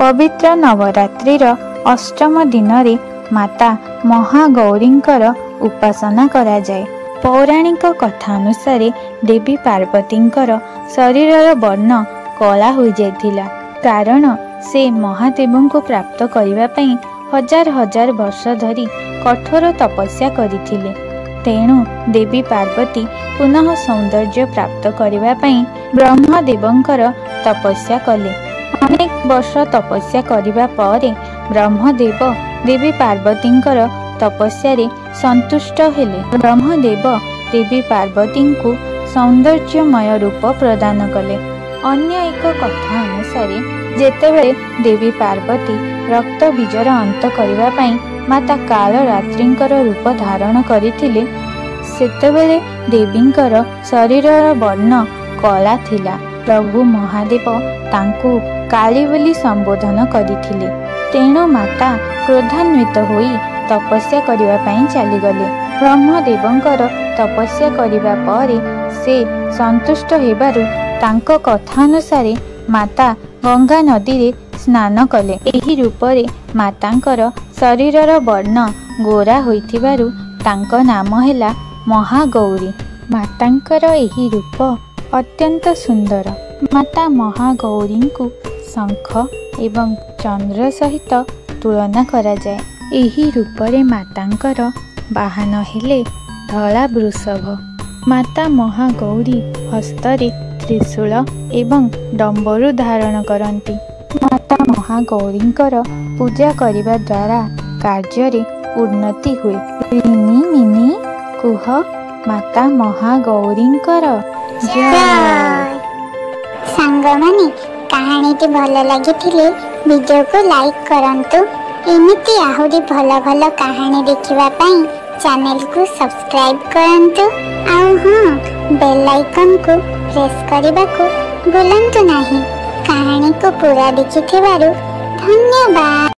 पवित्र नवरात्रिर अष्टम दिन रे माता महागौरींकर उपासना करा जाए। पौराणिक कथा अनुसार देवी पार्वतींकर शरीरर वर्ण कला हो जाइथिला, कारण से महादेव को प्राप्त करने पई हजार हजार वर्ष धरी कठोर तपस्या करथिले। तेणु देवी पार्वती पुनः सौंदर्य प्राप्त करने पई ब्रह्मदेवंकर तपस्या कले। अनेक वर्ष तपस्या करिबा परे ब्रह्मदेव देवी पार्वतींकर तपस्या रे संतुष्ट हेले। ब्रह्मदेव देवी पार्वती को सौंदर्यमय रूप प्रदान कले। अन्य एक कथा अनुसार जेतेबेले देवी पार्वती रक्त बीजर अंत करने पई माता कालरात्रिंकर रूप धारण करथिले, सेतेबेले देवींकर शरीरर वर्ण कला थिला। प्रभु महादेव तांको काली बोली संबोधन करथिले। तेणु माता क्रोधान्वित होई तपस्या करने पई चलीगले। ब्रह्मदेवंकर तपस्या करिबा परे से संतुष्ट हेबारु तांको कथानुसार माता गंगा नदी रे स्नान कले। एही रूपरे मातांकर शरीरर वर्ण गोरा होइथिबारु तांको नाम हैला महागौरी। मातांकर एही रूप अत्यंत सुंदर। माता महागौरी को शंख एवं चंद्र सहित तुलना करा जाए। एही रूपरे मातांकर वाहन हेले धला वृषभ। माता महागौरी हस्तरे त्रिशूल एवं डंबरू धारण करती। माता महागौरींकर पूजा करिबा द्वारा कार्य उन्नति हुए। रिनी मिनी कुह माता महागौरींकर जय। सांगमाने कहानी भल लगी वीडियो को लाइक करंतु। एमिति आहुरी भल भल कहानी देखिबा पई चैनल को सब्सक्राइब करंतु। आउ हां, बेल आइकन को प्रेस करने को भूलंतु नहीं। कहानी को पूरा देखिथिबारु धन्यवाद।